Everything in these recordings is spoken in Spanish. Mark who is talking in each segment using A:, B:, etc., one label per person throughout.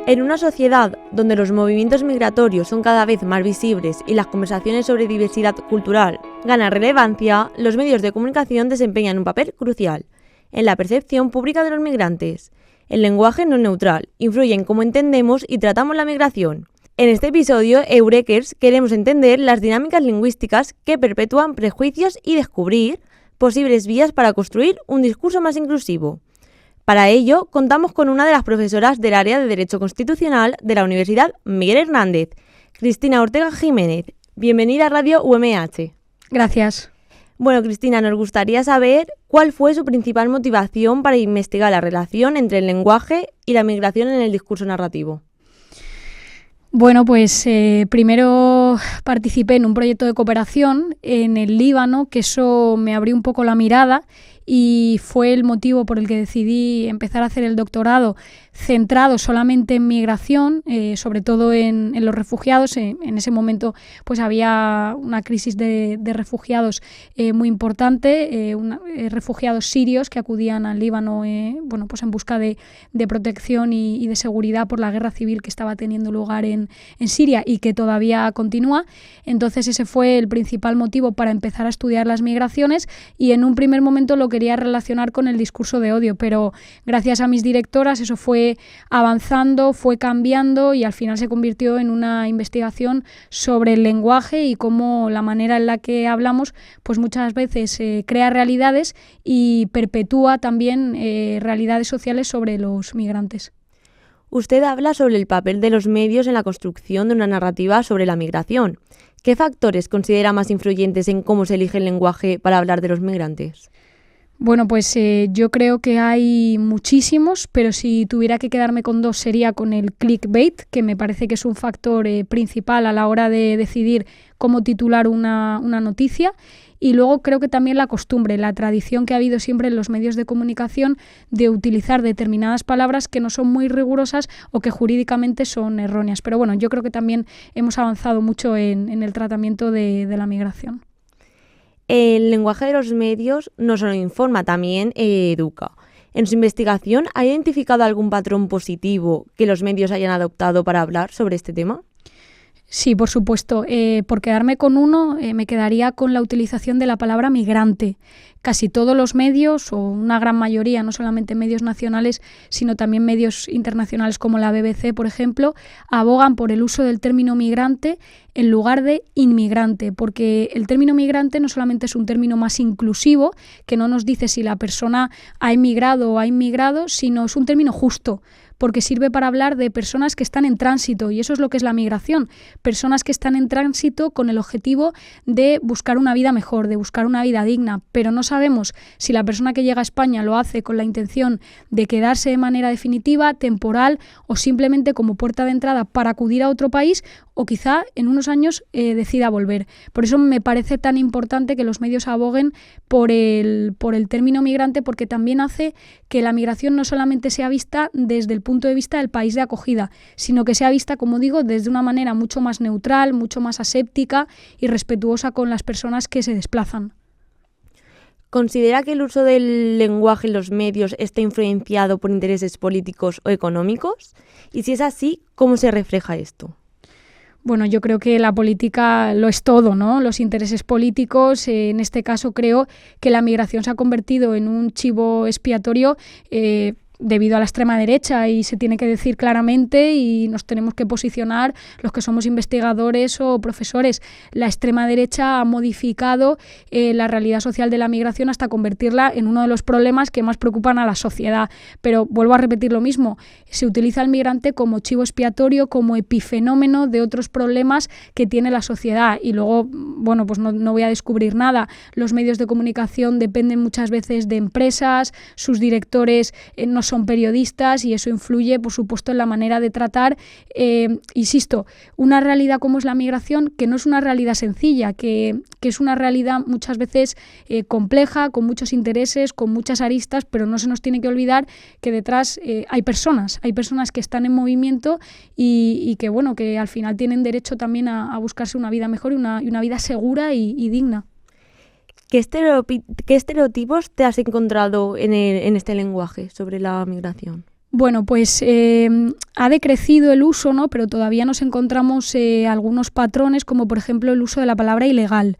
A: En una sociedad donde los movimientos migratorios son cada vez más visibles y las conversaciones sobre diversidad cultural ganan relevancia, los medios de comunicación desempeñan un papel crucial en la percepción pública de los migrantes. El lenguaje no es neutral, influye en cómo entendemos y tratamos la migración. En este episodio, Eurekers, queremos entender las dinámicas lingüísticas que perpetúan prejuicios y descubrir posibles vías para construir un discurso más inclusivo. Para ello, contamos con una de las profesoras del área de Derecho Constitucional de la Universidad Miguel Hernández, Cristina Ortega Jiménez. Bienvenida a Radio UMH.
B: Gracias.
A: Bueno, Cristina, nos gustaría saber cuál fue su principal motivación para investigar la relación entre el lenguaje y la migración en el discurso narrativo.
B: Bueno, pues primero participé en un proyecto de cooperación en el Líbano, que eso me abrió un poco la mirada y fue el motivo por el que decidí empezar a hacer el doctorado centrado solamente en migración, sobre todo en los refugiados. En ese momento pues había una crisis de refugiados muy importante, refugiados sirios que acudían al Líbano pues en busca de protección y de seguridad por la guerra civil que estaba teniendo lugar en Siria y que todavía continúa. Entonces ese fue el principal motivo para empezar a estudiar las migraciones y en un primer momento lo quería relacionar con el discurso de odio, pero gracias a mis directoras eso fue avanzando, fue cambiando y al final se convirtió en una investigación sobre el lenguaje y cómo la manera en la que hablamos pues muchas veces crea realidades y perpetúa también realidades sociales sobre los migrantes.
A: Usted habla sobre el papel de los medios en la construcción de una narrativa sobre la migración. ¿Qué factores considera más influyentes en cómo se elige el lenguaje para hablar de los migrantes?
B: Bueno, pues yo creo que hay muchísimos, pero si tuviera que quedarme con dos sería con el clickbait, que me parece que es un factor principal a la hora de decidir cómo titular una noticia. Y luego creo que también la costumbre, la tradición que ha habido siempre en los medios de comunicación de utilizar determinadas palabras que no son muy rigurosas o que jurídicamente son erróneas. Pero bueno, yo creo que también hemos avanzado mucho en el tratamiento de la migración.
A: El lenguaje de los medios no solo informa, también educa. ¿En su investigación ha identificado algún patrón positivo que los medios hayan adoptado para hablar sobre este tema?
B: Sí, por supuesto. Por quedarme con uno, me quedaría con la utilización de la palabra migrante. Casi todos los medios, o una gran mayoría, no solamente medios nacionales, sino también medios internacionales como la BBC, por ejemplo, abogan por el uso del término migrante en lugar de inmigrante, porque el término migrante no solamente es un término más inclusivo, que no nos dice si la persona ha emigrado o ha inmigrado, sino es un término justo, porque sirve para hablar de personas que están en tránsito, y eso es lo que es la migración, personas que están en tránsito con el objetivo de buscar una vida mejor, de buscar una vida digna, pero no sabemos si la persona que llega a España lo hace con la intención de quedarse de manera definitiva, temporal o simplemente como puerta de entrada para acudir a otro país o quizá en unos años decida volver. Por eso me parece tan importante que los medios aboguen por el término migrante, porque también hace que la migración no solamente sea vista desde el punto de vista del país de acogida, sino que sea vista, como digo, desde una manera mucho más neutral, mucho más aséptica y respetuosa con las personas que se desplazan.
A: ¿Considera que el uso del lenguaje en los medios está influenciado por intereses políticos o económicos? Y si es así, ¿cómo se refleja esto?
B: Bueno, yo creo que la política lo es todo, ¿no? Los intereses políticos, en este caso creo que la migración se ha convertido en un chivo expiatorio debido a la extrema derecha, y se tiene que decir claramente y nos tenemos que posicionar los que somos investigadores o profesores. La extrema derecha ha modificado la realidad social de la migración hasta convertirla en uno de los problemas que más preocupan a la sociedad. Pero vuelvo a repetir lo mismo, se utiliza el migrante como chivo expiatorio, como epifenómeno de otros problemas que tiene la sociedad. Y luego, bueno, pues no voy a descubrir nada. Los medios de comunicación dependen muchas veces de empresas, sus directores no son periodistas y eso influye, por supuesto, en la manera de tratar, insisto, una realidad como es la migración, que no es una realidad sencilla, que es una realidad muchas veces compleja, con muchos intereses, con muchas aristas, pero no se nos tiene que olvidar que detrás hay personas que están en movimiento y que, bueno, que al final tienen derecho también a buscarse una vida mejor y una vida segura y digna.
A: ¿Qué estereotipos te has encontrado en este lenguaje sobre la migración?
B: Bueno, pues ha decrecido el uso, ¿no? Pero todavía nos encontramos algunos patrones, como por ejemplo el uso de la palabra ilegal,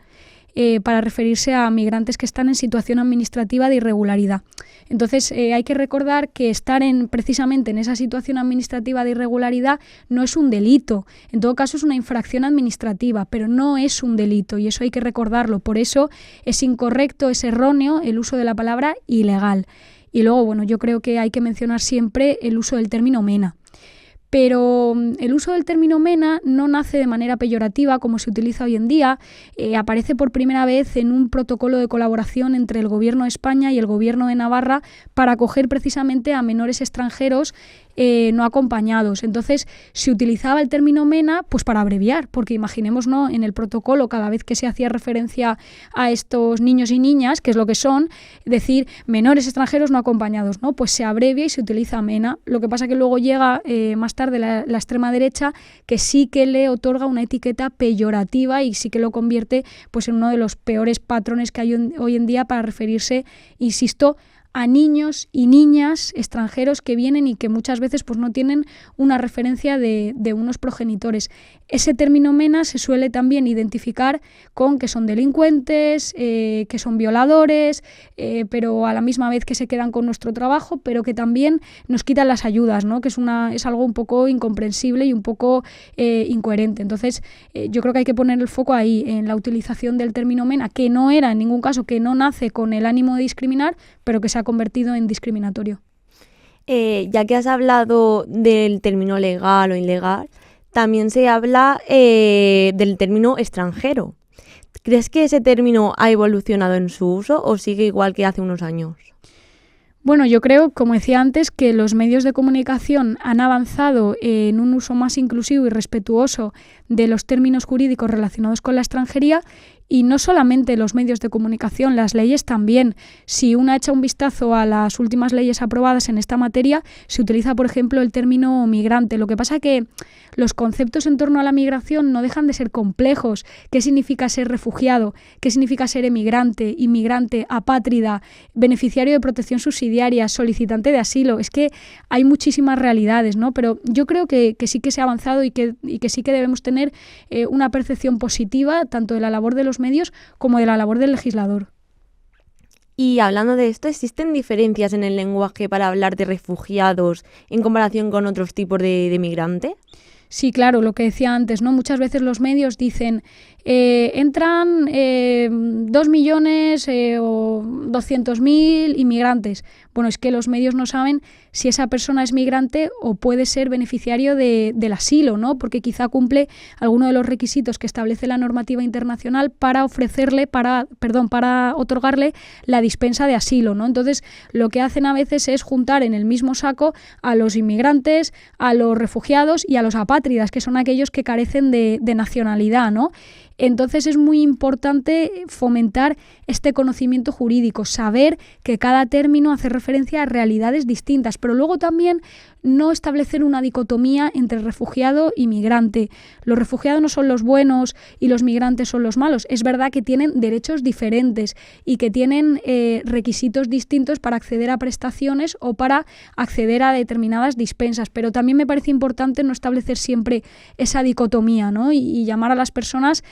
B: para referirse a migrantes que están en situación administrativa de irregularidad. Entonces, hay que recordar que estar precisamente en esa situación administrativa de irregularidad no es un delito. En todo caso, es una infracción administrativa, pero no es un delito, y eso hay que recordarlo. Por eso es incorrecto, es erróneo el uso de la palabra ilegal. Y luego, bueno, yo creo que hay que mencionar siempre el uso del término MENA. Pero el uso del término MENA no nace de manera peyorativa como se utiliza hoy en día. Aparece por primera vez en un protocolo de colaboración entre el Gobierno de España y el Gobierno de Navarra para acoger precisamente a menores extranjeros no acompañados. Entonces se utilizaba el término MENA pues para abreviar, porque imaginemos, ¿no?, en el protocolo, cada vez que se hacía referencia a estos niños y niñas, que es lo que son, decir menores extranjeros no acompañados, ¿no? Pues se abrevia y se utiliza MENA. Lo que pasa que luego llega más tarde la extrema derecha, que sí que le otorga una etiqueta peyorativa y sí que lo convierte pues en uno de los peores patrones que hay hoy en día para referirse, insisto, a niños y niñas extranjeros que vienen y que muchas veces pues no tienen una referencia de unos progenitores. Ese término MENA se suele también identificar con que son delincuentes, que son violadores, pero a la misma vez que se quedan con nuestro trabajo, pero que también nos quitan las ayudas, ¿no?, que es algo un poco incomprensible y un poco incoherente. Entonces, yo creo que hay que poner el foco ahí, en la utilización del término MENA, que no era en ningún caso, que no nace con el ánimo de discriminar, pero que se ha convertido en discriminatorio.
A: Ya que has hablado del término legal o ilegal, también se habla del término extranjero. ¿Crees que ese término ha evolucionado en su uso o sigue igual que hace unos años?
B: Bueno, yo creo, como decía antes, que los medios de comunicación han avanzado en un uso más inclusivo y respetuoso de los términos jurídicos relacionados con la extranjería, y no solamente los medios de comunicación, las leyes también. Si uno echa un vistazo a las últimas leyes aprobadas en esta materia, se utiliza, por ejemplo, el término migrante. Lo que pasa es que los conceptos en torno a la migración no dejan de ser complejos. ¿Qué significa ser refugiado? ¿Qué significa ser emigrante, inmigrante, apátrida, beneficiario de protección subsidiaria, solicitante de asilo? Es que hay muchísimas realidades, ¿no? Pero yo creo que sí que se ha avanzado y que sí que debemos tener una percepción positiva tanto de la labor de los medios como de la labor del legislador.
A: Y hablando de esto, ¿existen diferencias en el lenguaje para hablar de refugiados en comparación con otros tipos de migrantes?
B: Sí, claro, lo que decía antes, ¿no? Muchas veces los medios dicen entran 2 millones o 200.000 inmigrantes. Bueno, es que los medios no saben si esa persona es migrante o puede ser beneficiario del asilo, ¿no? Porque quizá cumple alguno de los requisitos que establece la normativa internacional para otorgarle la dispensa de asilo, ¿no? Entonces, lo que hacen a veces es juntar en el mismo saco a los inmigrantes, a los refugiados y a los apátridas, que son aquellos que carecen de nacionalidad, ¿no? Entonces es muy importante fomentar este conocimiento jurídico, saber que cada término hace referencia a realidades distintas, pero luego también no establecer una dicotomía entre refugiado y migrante. Los refugiados no son los buenos y los migrantes son los malos. Es verdad que tienen derechos diferentes y que tienen requisitos distintos para acceder a prestaciones o para acceder a determinadas dispensas, pero también me parece importante no establecer siempre esa dicotomía, ¿no? y llamar a las personas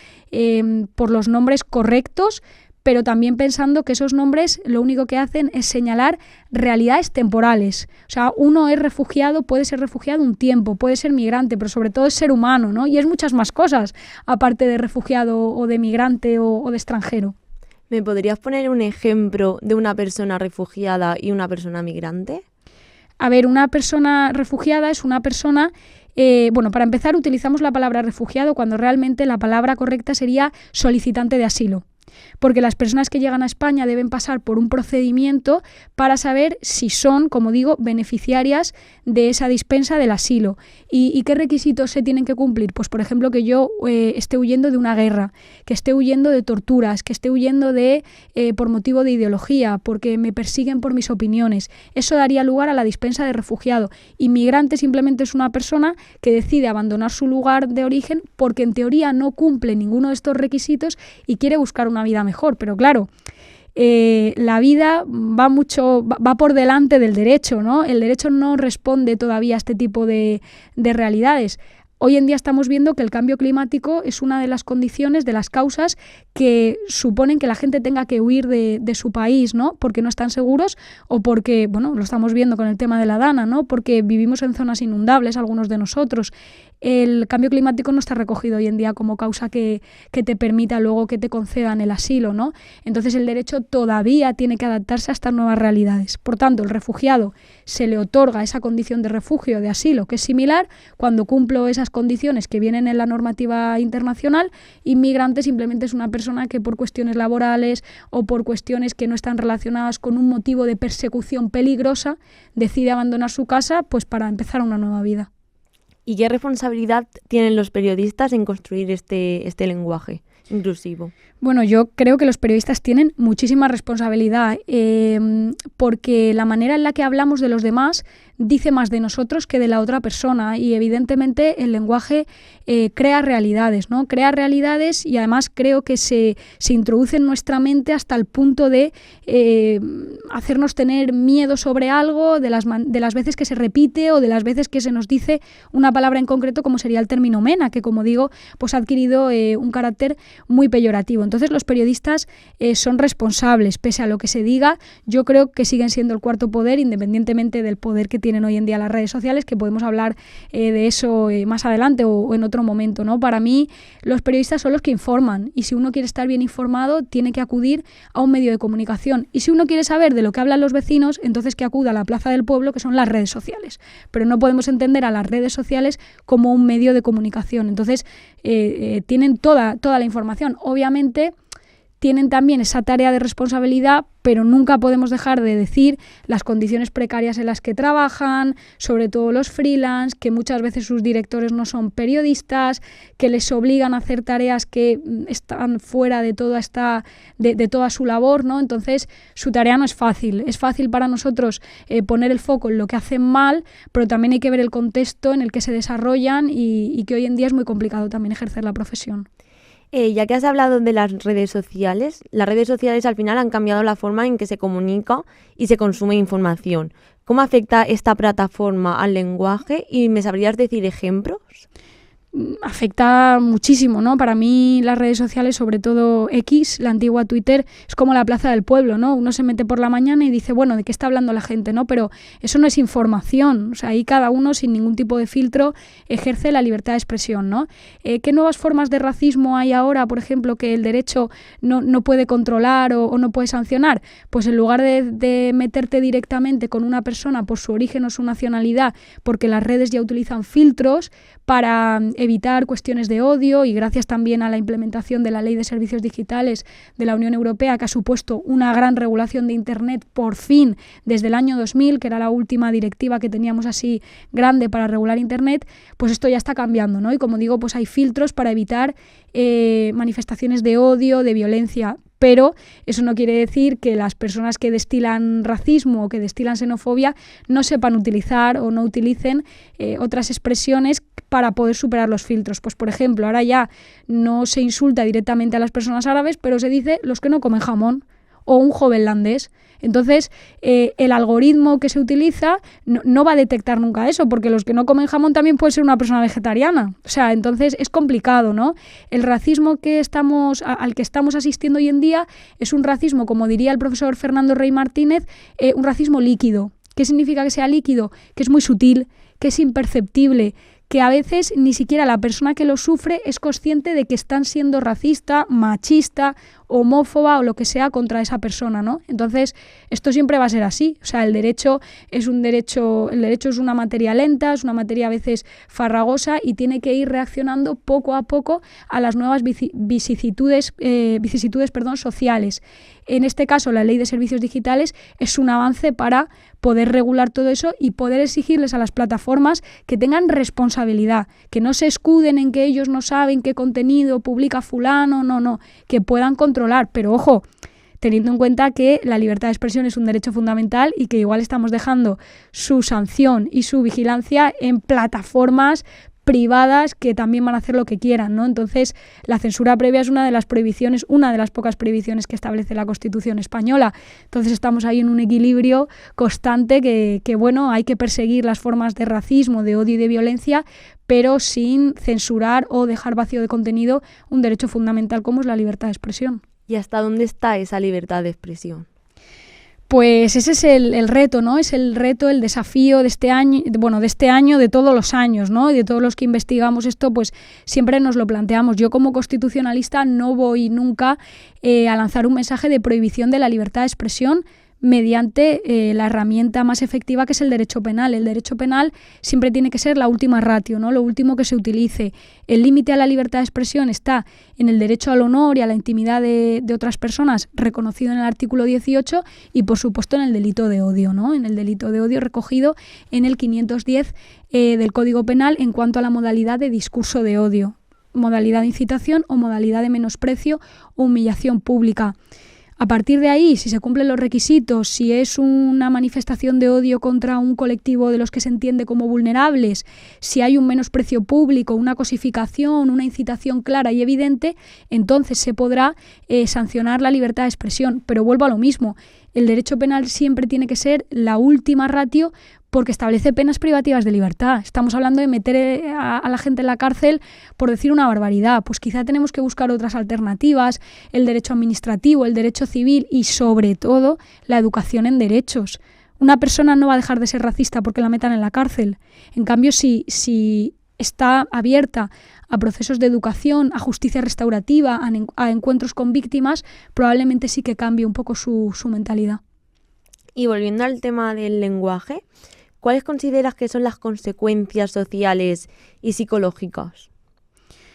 B: por los nombres correctos, pero también pensando que esos nombres lo único que hacen es señalar realidades temporales. O sea, uno es refugiado, puede ser refugiado un tiempo, puede ser migrante, pero sobre todo es ser humano, ¿no? Y es muchas más cosas, aparte de refugiado o de migrante o de extranjero.
A: ¿Me podrías poner un ejemplo de una persona refugiada y una persona migrante?
B: A ver, una persona refugiada es una persona... para empezar, utilizamos la palabra refugiado cuando realmente la palabra correcta sería solicitante de asilo. Porque las personas que llegan a España deben pasar por un procedimiento para saber si son, como digo, beneficiarias de esa dispensa del asilo. ¿Y qué requisitos se tienen que cumplir? Pues, por ejemplo, que yo esté huyendo de una guerra, que esté huyendo de torturas, que esté huyendo por motivo de ideología, porque me persiguen por mis opiniones. Eso daría lugar a la dispensa de refugiado. Inmigrante simplemente es una persona que decide abandonar su lugar de origen porque en teoría no cumple ninguno de estos requisitos y quiere buscar una vida mejor, pero claro, la vida va por delante del derecho, ¿no? El derecho no responde todavía a este tipo de realidades. Hoy en día estamos viendo que el cambio climático es una de las condiciones, de las causas que suponen que la gente tenga que huir de su país, ¿no? Porque no están seguros o porque, bueno, lo estamos viendo con el tema de la Dana, ¿no? Porque vivimos en zonas inundables, algunos de nosotros. El cambio climático no está recogido hoy en día como causa que te permita luego que te concedan el asilo, ¿no? Entonces el derecho todavía tiene que adaptarse a estas nuevas realidades. Por tanto, el refugiado se le otorga esa condición de refugio, de asilo, que es similar cuando cumplo esas condiciones que vienen en la normativa internacional. Inmigrante simplemente es una persona que por cuestiones laborales o por cuestiones que no están relacionadas con un motivo de persecución peligrosa decide abandonar su casa pues para empezar una nueva vida.
A: ¿Y qué responsabilidad tienen los periodistas en construir este lenguaje inclusivo?
B: Bueno, yo creo que los periodistas tienen muchísima responsabilidad porque la manera en la que hablamos de los demás dice más de nosotros que de la otra persona y evidentemente el lenguaje crea realidades, ¿no? Crea realidades y además creo que se introduce en nuestra mente hasta el punto de hacernos tener miedo sobre algo, de las veces que se repite o de las veces que se nos dice una palabra en concreto como sería el término mena, que como digo, pues ha adquirido un carácter muy peyorativo. Entonces los periodistas son responsables, pese a lo que se diga, yo creo que siguen siendo el cuarto poder, independientemente del poder que tienen hoy en día las redes sociales, que podemos hablar de eso más adelante o en otro momento, ¿no? Para mí, los periodistas son los que informan y si uno quiere estar bien informado, tiene que acudir a un medio de comunicación. Y si uno quiere saber de lo que hablan los vecinos, entonces que acuda a la plaza del pueblo, que son las redes sociales. Pero no podemos entender a las redes sociales como un medio de comunicación. Entonces, tienen toda la información. Obviamente, tienen también esa tarea de responsabilidad, pero nunca podemos dejar de decir las condiciones precarias en las que trabajan, sobre todo los freelance, que muchas veces sus directores no son periodistas, que les obligan a hacer tareas que están fuera de toda su labor, ¿no? Entonces, su tarea no es fácil. Es fácil para nosotros poner el foco en lo que hacen mal, pero también hay que ver el contexto en el que se desarrollan y que hoy en día es muy complicado también ejercer la profesión.
A: Ya que has hablado de las redes sociales al final han cambiado la forma en que se comunica y se consume información. ¿Cómo afecta esta plataforma al lenguaje? ¿Y me sabrías decir ejemplos?
B: Afecta muchísimo, ¿no? Para mí las redes sociales, sobre todo X, la antigua Twitter, es como la plaza del pueblo, ¿no? Uno se mete por la mañana y dice, bueno, ¿de qué está hablando la gente, no? Pero eso no es información, o sea, ahí cada uno sin ningún tipo de filtro ejerce la libertad de expresión, ¿no? ¿Qué nuevas formas de racismo hay ahora, por ejemplo, que el derecho no puede controlar o no puede sancionar? Pues en lugar de meterte directamente con una persona por su origen o su nacionalidad, porque las redes ya utilizan filtros para evitar cuestiones de odio y gracias también a la implementación de la Ley de Servicios Digitales de la Unión Europea, que ha supuesto una gran regulación de Internet por fin desde el año 2000, que era la última directiva que teníamos así grande para regular Internet, pues esto ya está cambiando, ¿no? Y como digo, pues hay filtros para evitar manifestaciones de odio, de violencia. Pero eso no quiere decir que las personas que destilan racismo o que destilan xenofobia no sepan utilizar o no utilicen otras expresiones para poder superar los filtros. Pues por ejemplo, ahora ya no se insulta directamente a las personas árabes, pero se dice los que no comen jamón o un jovenlandés. Entonces, el algoritmo que se utiliza no va a detectar nunca eso, porque los que no comen jamón también puede ser una persona vegetariana. O sea, entonces es complicado, ¿no? El racismo al que estamos asistiendo hoy en día es un racismo, como diría el profesor Fernando Rey Martínez, un racismo líquido. ¿Qué significa que sea líquido? Que es muy sutil, que es imperceptible, que a veces ni siquiera la persona que lo sufre es consciente de que están siendo racista, machista, homófoba o lo que sea contra esa persona, ¿no? Entonces, esto siempre va a ser así. O sea, el derecho es una materia lenta, es una materia a veces farragosa y tiene que ir reaccionando poco a poco a las nuevas vicisitudes sociales. En este caso, la Ley de Servicios Digitales es un avance para poder regular todo eso y poder exigirles a las plataformas que tengan responsabilidad, que no se escuden en que ellos no saben qué contenido publica fulano, no, que puedan controlar, pero ojo, teniendo en cuenta que la libertad de expresión es un derecho fundamental y que igual estamos dejando su sanción y su vigilancia en plataformas privadas que también van a hacer lo que quieran, ¿no? Entonces, la censura previa es una de las prohibiciones, una de las pocas prohibiciones que establece la Constitución española. Entonces, estamos ahí en un equilibrio constante que bueno, hay que perseguir las formas de racismo, de odio y de violencia, pero sin censurar o dejar vacío de contenido un derecho fundamental como es la libertad de expresión.
A: ¿Y hasta dónde está esa libertad de expresión?
B: Pues ese es el reto, ¿no? Es el reto, el desafío de este año, de todos los años, ¿no? Y de todos los que investigamos esto, pues siempre nos lo planteamos. Yo como constitucionalista no voy nunca a lanzar un mensaje de prohibición de la libertad de expresión mediante la herramienta más efectiva, que es el derecho penal. El derecho penal siempre tiene que ser la última ratio, ¿no? Lo último que se utilice. El límite a la libertad de expresión está en el derecho al honor y a la intimidad de otras personas, reconocido en el artículo 18, y por supuesto en el delito de odio, ¿no? En el delito de odio recogido en el 510 del Código Penal en cuanto a la modalidad de discurso de odio, modalidad de incitación o modalidad de menosprecio o humillación pública. A partir de ahí, si se cumplen los requisitos, si es una manifestación de odio contra un colectivo de los que se entiende como vulnerables, si hay un menosprecio público, una cosificación, una incitación clara y evidente, entonces se podrá sancionar la libertad de expresión. Pero vuelvo a lo mismo, el derecho penal siempre tiene que ser la última ratio porque establece penas privativas de libertad. Estamos hablando de meter a la gente en la cárcel por decir una barbaridad. Pues quizá tenemos que buscar otras alternativas, el derecho administrativo, el derecho civil y sobre todo la educación en derechos. Una persona no va a dejar de ser racista porque la metan en la cárcel. En cambio, si está abierta a procesos de educación, a justicia restaurativa, a encuentros con víctimas, probablemente sí que cambie un poco su mentalidad.
A: Y volviendo al tema del lenguaje, ¿cuáles consideras que son las consecuencias sociales y psicológicas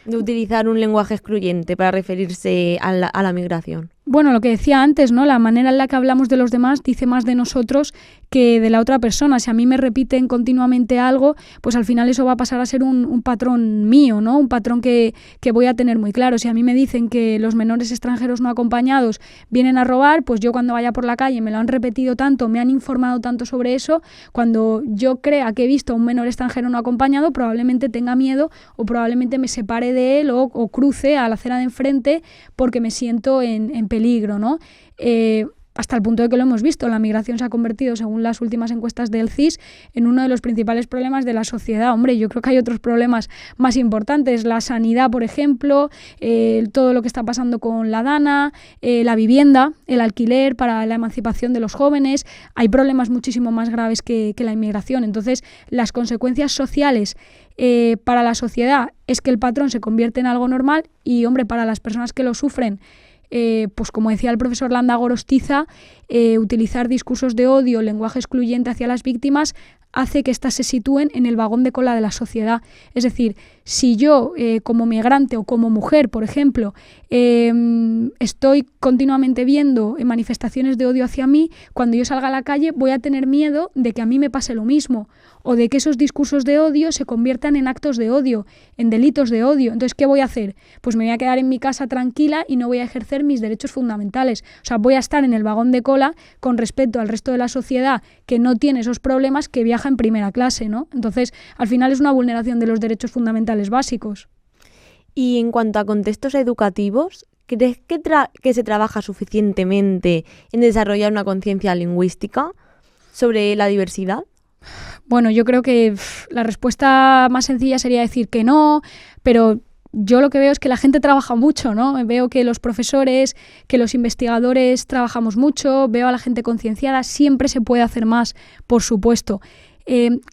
A: de utilizar un lenguaje excluyente para referirse a la migración?
B: Bueno, lo que decía antes, ¿no? La manera en la que hablamos de los demás dice más de nosotros que de la otra persona. Si a mí me repiten continuamente algo, pues al final eso va a pasar a ser un patrón mío, ¿no? Un patrón que voy a tener muy claro. Si a mí me dicen que los menores extranjeros no acompañados vienen a robar, pues yo cuando vaya por la calle me lo han repetido tanto, me han informado tanto sobre eso, cuando yo crea que he visto a un menor extranjero no acompañado, probablemente tenga miedo o probablemente me separe de él o cruce a la acera de enfrente porque me siento en peligro, ¿no? Hasta el punto de que lo hemos visto, la migración se ha convertido, según las últimas encuestas del CIS, en uno de los principales problemas de la sociedad. Hombre, yo creo que hay otros problemas más importantes, la sanidad, por ejemplo, todo lo que está pasando con la DANA, la vivienda, el alquiler para la emancipación de los jóvenes. Hay problemas muchísimo más graves que la inmigración. Entonces, las consecuencias sociales para la sociedad es que el patrón se convierte en algo normal y, hombre, para las personas que lo sufren, pues como decía el profesor Landa Gorostiza, utilizar discursos de odio, lenguaje excluyente hacia las víctimas hace que éstas se sitúen en el vagón de cola de la sociedad. Es decir, si yo como migrante o como mujer, por ejemplo, estoy continuamente viendo manifestaciones de odio hacia mí, cuando yo salga a la calle voy a tener miedo de que a mí me pase lo mismo o de que esos discursos de odio se conviertan en actos de odio, en delitos de odio. Entonces, ¿qué voy a hacer? Pues me voy a quedar en mi casa tranquila y no voy a ejercer mis derechos fundamentales. O sea, voy a estar en el vagón de cola con respecto al resto de la sociedad que no tiene esos problemas, que viaja en primera clase, ¿no? Entonces, al final es una vulneración de los derechos fundamentales básicos.
A: Y en cuanto a contextos educativos, ¿crees que se trabaja suficientemente en desarrollar una conciencia lingüística sobre la diversidad?
B: Bueno, yo creo que la respuesta más sencilla sería decir que no, pero yo lo que veo es que la gente trabaja mucho, ¿no? Veo que los profesores, que los investigadores trabajamos mucho, veo a la gente concienciada, siempre se puede hacer más, por supuesto.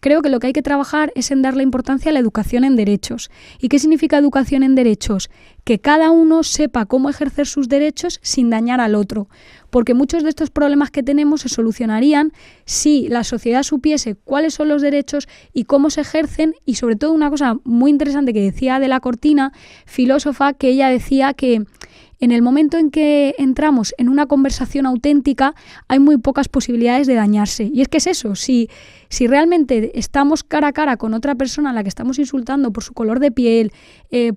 B: Creo que lo que hay que trabajar es en darle importancia a la educación en derechos. ¿Y qué significa educación en derechos? Que cada uno sepa cómo ejercer sus derechos sin dañar al otro. Porque muchos de estos problemas que tenemos se solucionarían si la sociedad supiese cuáles son los derechos y cómo se ejercen, y sobre todo una cosa muy interesante que decía de la Cortina, filósofa, que ella decía que en el momento en que entramos en una conversación auténtica hay muy pocas posibilidades de dañarse. Y es que es eso, si Si realmente estamos cara a cara con otra persona a la que estamos insultando por su color de piel,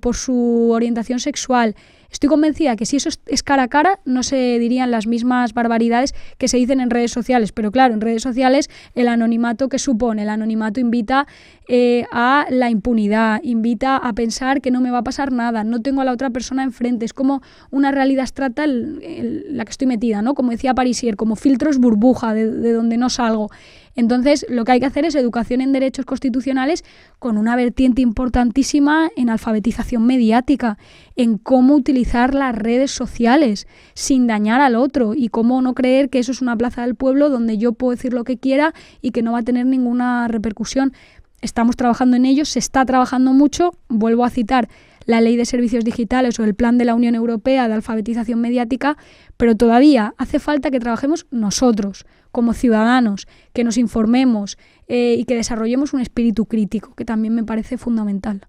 B: por su orientación sexual, estoy convencida que si eso es cara a cara no se dirían las mismas barbaridades que se dicen en redes sociales. Pero claro, en redes sociales el anonimato que supone, el anonimato invita a la impunidad, invita a pensar que no me va a pasar nada, no tengo a la otra persona enfrente, es como una realidad abstracta la que estoy metida, ¿no? Como decía Parisier, como filtros burbuja de donde no salgo. Entonces, lo que hay que hacer es educación en derechos constitucionales con una vertiente importantísima en alfabetización mediática, en cómo utilizar las redes sociales sin dañar al otro y cómo no creer que eso es una plaza del pueblo donde yo puedo decir lo que quiera y que no va a tener ninguna repercusión. Estamos trabajando en ello, se está trabajando mucho. Vuelvo a citar la Ley de Servicios Digitales o el Plan de la Unión Europea de Alfabetización Mediática, pero todavía hace falta que trabajemos nosotros, como ciudadanos, que nos informemos y que desarrollemos un espíritu crítico, que también me parece fundamental.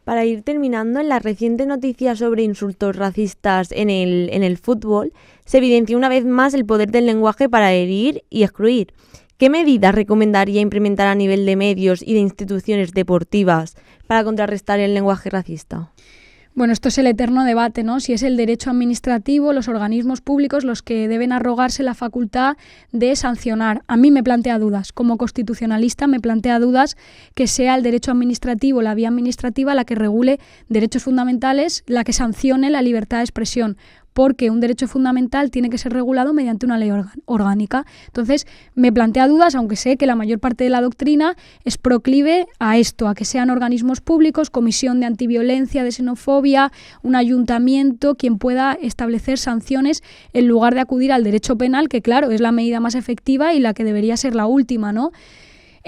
A: Para ir terminando, en las recientes noticias sobre insultos racistas en el fútbol, se evidencia una vez más el poder del lenguaje para herir y excluir. ¿Qué medidas recomendaría implementar a nivel de medios y de instituciones deportivas para contrarrestar el lenguaje racista?
B: Bueno, esto es el eterno debate, ¿no? Si es el derecho administrativo, los organismos públicos los que deben arrogarse la facultad de sancionar. A mí me plantea dudas. Como constitucionalista me plantea dudas que sea el derecho administrativo, la vía administrativa, la que regule derechos fundamentales, la que sancione la libertad de expresión, porque un derecho fundamental tiene que ser regulado mediante una ley orgánica. Entonces, me plantea dudas, aunque sé que la mayor parte de la doctrina es proclive a esto, a que sean organismos públicos, comisión de antiviolencia, de xenofobia, un ayuntamiento, quien pueda establecer sanciones en lugar de acudir al derecho penal, que claro, es la medida más efectiva y la que debería ser la última, ¿no?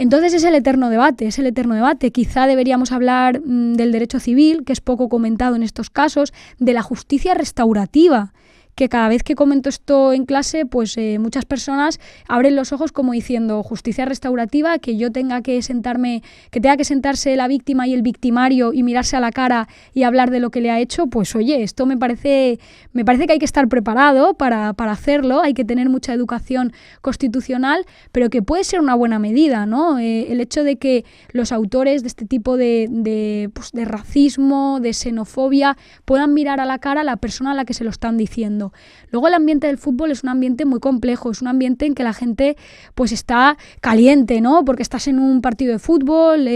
B: Entonces es el eterno debate. Quizá deberíamos hablar del derecho civil, que es poco comentado en estos casos, de la justicia restaurativa, que cada vez que comento esto en clase, pues muchas personas abren los ojos como diciendo justicia restaurativa, que yo tenga que sentarse la víctima y el victimario y mirarse a la cara y hablar de lo que le ha hecho. Pues oye, esto me parece que hay que estar preparado para hacerlo, hay que tener mucha educación constitucional, pero que puede ser una buena medida, ¿no? El hecho de que los autores de este tipo de racismo, de xenofobia, puedan mirar a la cara a la persona a la que se lo están diciendo. Luego el ambiente del fútbol es un ambiente muy complejo, es un ambiente en que la gente pues está caliente, ¿no? Porque estás en un partido de fútbol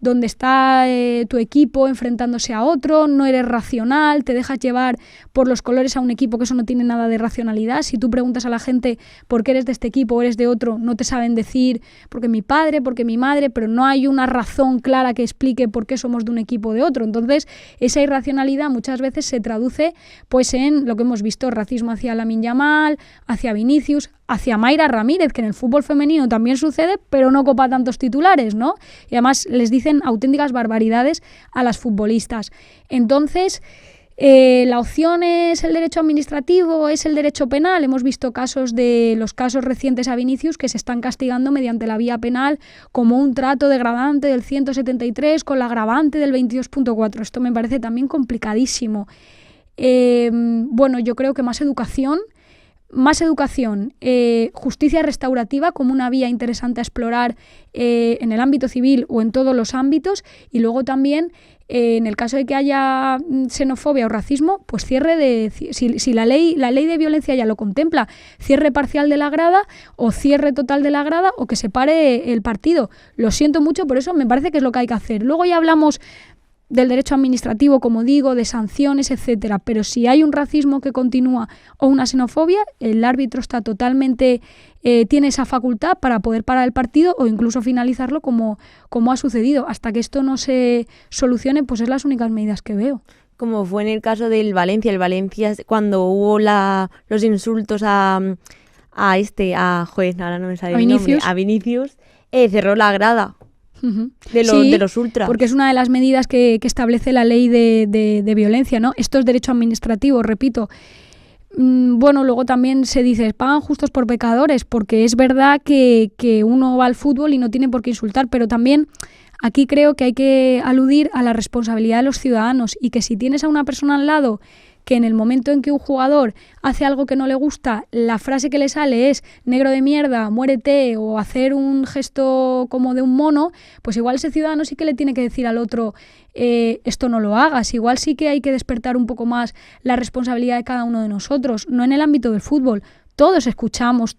B: donde está tu equipo enfrentándose a otro, no eres racional, te dejas llevar por los colores a un equipo, que eso no tiene nada de racionalidad. Si tú preguntas a la gente por qué eres de este equipo o eres de otro, no te saben decir porque mi padre, porque mi madre, pero no hay una razón clara que explique por qué somos de un equipo o de otro. Entonces, esa irracionalidad muchas veces se traduce pues en lo que hemos visto, racismo hacia Lamine Yamal, hacia Vinicius, hacia Mayra Ramírez, que en el fútbol femenino también sucede, pero no copa tantos titulares, ¿no? Y además les dicen auténticas barbaridades a las futbolistas. Entonces, ¿la opción es el derecho administrativo, es el derecho penal? Hemos visto los casos recientes a Vinicius que se están castigando mediante la vía penal como un trato degradante del 173 con la agravante del 22.4. Esto me parece también complicadísimo. Bueno, yo creo que más educación, justicia restaurativa como una vía interesante a explorar en el ámbito civil o en todos los ámbitos, y luego también en el caso de que haya xenofobia o racismo, pues si la ley de violencia ya lo contempla, cierre parcial de la grada o cierre total de la grada o que se pare el partido. Lo siento mucho, por eso me parece que es lo que hay que hacer. Luego ya hablamos del derecho administrativo, como digo, de sanciones, etcétera. Pero si hay un racismo que continúa o una xenofobia, el árbitro está totalmente tiene esa facultad para poder parar el partido o incluso finalizarlo como ha sucedido. Hasta que esto no se solucione, pues es las únicas medidas que veo.
A: Como fue en el caso del Valencia. El Valencia, cuando hubo los insultos ahora no me sale el nombre, a Vinicius, cerró la grada. De los ultras.
B: Porque es una de las medidas que establece la ley de violencia, ¿no? Esto es derecho administrativo, repito. Bueno, luego también se dice, pagan justos por pecadores, porque es verdad que uno va al fútbol y no tiene por qué insultar, pero también aquí creo que hay que aludir a la responsabilidad de los ciudadanos y que si tienes a una persona al lado que en el momento en que un jugador hace algo que no le gusta, la frase que le sale es negro de mierda, muérete, o hacer un gesto como de un mono, pues igual ese ciudadano sí que le tiene que decir al otro esto no lo hagas. Igual sí que hay que despertar un poco más la responsabilidad de cada uno de nosotros, no en el ámbito del fútbol. Todas escuchamos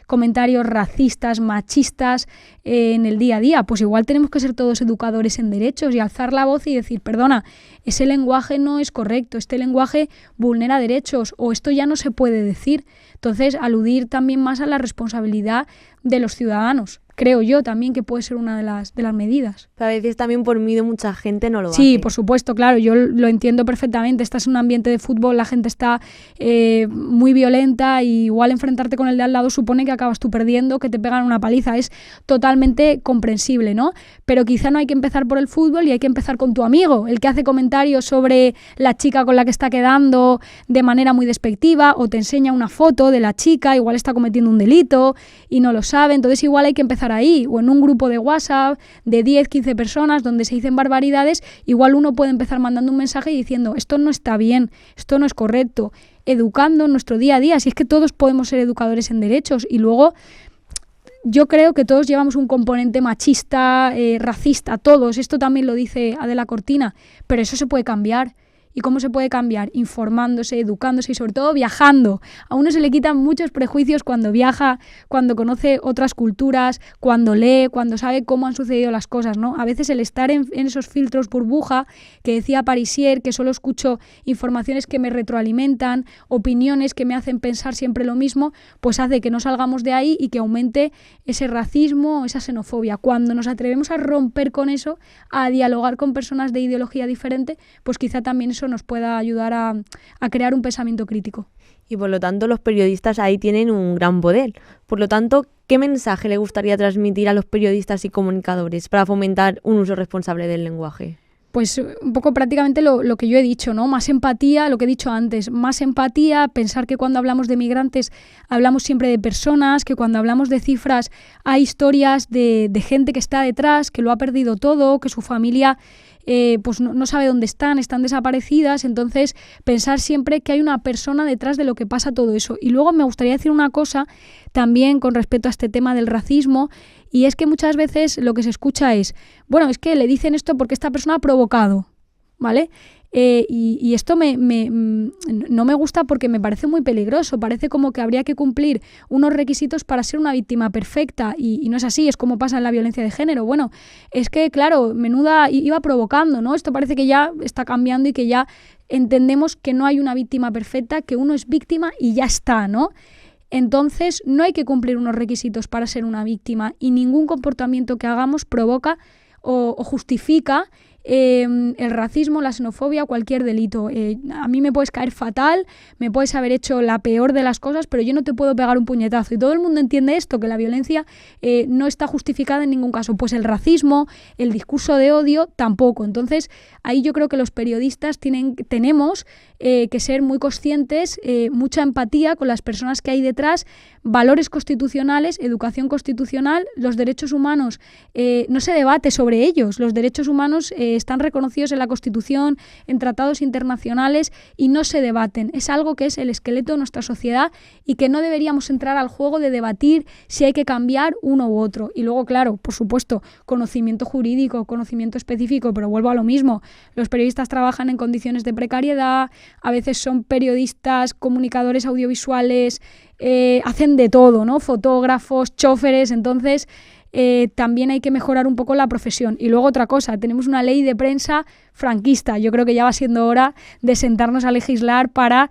B: comentarios racistas, machistas en el día a día. Pues igual tenemos que ser todos educadores en derechos y alzar la voz y decir, perdona, ese lenguaje no es correcto, este lenguaje vulnera derechos o esto ya no se puede decir. Entonces, aludir también más a la responsabilidad de los ciudadanos. Creo yo también que puede ser una de las medidas.
A: A veces también por miedo mucha gente no lo hace.
B: Sí, por supuesto, claro, yo lo entiendo perfectamente. Estás en un ambiente de fútbol, la gente está muy violenta y igual enfrentarte con el de al lado supone que acabas tú perdiendo, que te pegan una paliza. Es totalmente comprensible, ¿no? Pero quizá no hay que empezar por el fútbol y hay que empezar con tu amigo, el que hace comentarios sobre la chica con la que está quedando de manera muy despectiva o te enseña una foto de la chica, igual está cometiendo un delito y no lo sabe. Entonces igual hay que empezar ahí, o en un grupo de WhatsApp de 10, 15 personas donde se dicen barbaridades, igual uno puede empezar mandando un mensaje y diciendo esto no está bien, esto no es correcto, educando en nuestro día a día. Si es que todos podemos ser educadores en derechos. Y luego yo creo que todos llevamos un componente machista, racista, todos, esto también lo dice Adela Cortina, pero eso se puede cambiar. ¿Y cómo se puede cambiar? Informándose, educándose y sobre todo viajando. A uno se le quitan muchos prejuicios cuando viaja, cuando conoce otras culturas, cuando lee, cuando sabe cómo han sucedido las cosas, ¿no? A veces el estar en esos filtros burbuja que decía Parisier, que solo escucho informaciones que me retroalimentan, opiniones que me hacen pensar siempre lo mismo, pues hace que no salgamos de ahí y que aumente ese racismo, esa xenofobia. Cuando nos atrevemos a romper con eso, a dialogar con personas de ideología diferente, pues quizá también eso nos pueda ayudar a crear un pensamiento crítico.
A: Y por lo tanto los periodistas ahí tienen un gran poder. Por lo tanto, ¿qué mensaje le gustaría transmitir a los periodistas y comunicadores para fomentar un uso responsable del lenguaje?
B: Pues un poco prácticamente lo que yo he dicho, ¿no? Más empatía, lo que he dicho antes, más empatía, pensar que cuando hablamos de migrantes hablamos siempre de personas, que cuando hablamos de cifras hay historias de gente que está detrás, que lo ha perdido todo, que su familia pues no sabe dónde están desaparecidas. Entonces pensar siempre que hay una persona detrás de lo que pasa todo eso. Y luego me gustaría decir una cosa también con respecto a este tema del racismo, y es que muchas veces lo que se escucha es, bueno, es que le dicen esto porque esta persona ha provocado, ¿vale? Y esto no me gusta porque me parece muy peligroso. Parece como que habría que cumplir unos requisitos para ser una víctima perfecta y no es así, es como pasa en la violencia de género. Bueno, es que claro, menuda iba provocando, ¿no? Esto parece que ya está cambiando y que ya entendemos que no hay una víctima perfecta, que uno es víctima y ya está, ¿no? Entonces no hay que cumplir unos requisitos para ser una víctima y ningún comportamiento que hagamos provoca o justifica el racismo, la xenofobia, cualquier delito. A mí me puedes caer fatal, me puedes haber hecho la peor de las cosas, pero yo no te puedo pegar un puñetazo. Y todo el mundo entiende esto, que la violencia no está justificada en ningún caso. Pues el racismo, el discurso de odio, tampoco. Entonces, ahí yo creo que los periodistas tenemos que ser muy conscientes, mucha empatía con las personas que hay detrás, valores constitucionales, educación constitucional. Los derechos humanos, no se debate sobre ellos. Los derechos humanos están reconocidos en la Constitución, en tratados internacionales y no se debaten. Es algo que es el esqueleto de nuestra sociedad y que no deberíamos entrar al juego de debatir si hay que cambiar uno u otro. Y luego, claro, por supuesto, conocimiento jurídico, conocimiento específico, pero vuelvo a lo mismo. Los periodistas trabajan en condiciones de precariedad, a veces son periodistas, comunicadores audiovisuales, hacen de todo, ¿no? Fotógrafos, choferes, entonces también hay que mejorar un poco la profesión. Y luego otra cosa, tenemos una ley de prensa franquista. Yo creo que ya va siendo hora de sentarnos a legislar para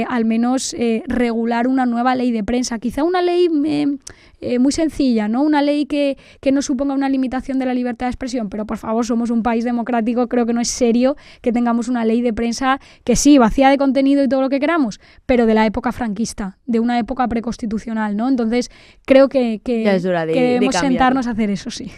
B: al menos regular una nueva ley de prensa. Quizá una ley muy sencilla, ¿no? Una ley que no suponga una limitación de la libertad de expresión, pero por favor, somos un país democrático, creo que no es serio que tengamos una ley de prensa que sí, vacía de contenido y todo lo que queramos, pero de la época franquista, de una época preconstitucional, ¿no? Entonces, creo que debemos sentarnos a hacer eso, sí.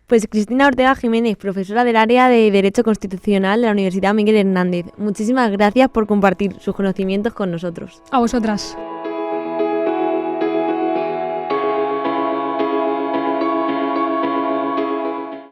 A: Pues Cristina Ortega Jiménez, profesora del área de Derecho Constitucional de la Universidad Miguel Hernández. Muchísimas gracias por compartir sus conocimientos con nosotros.
B: A vosotras.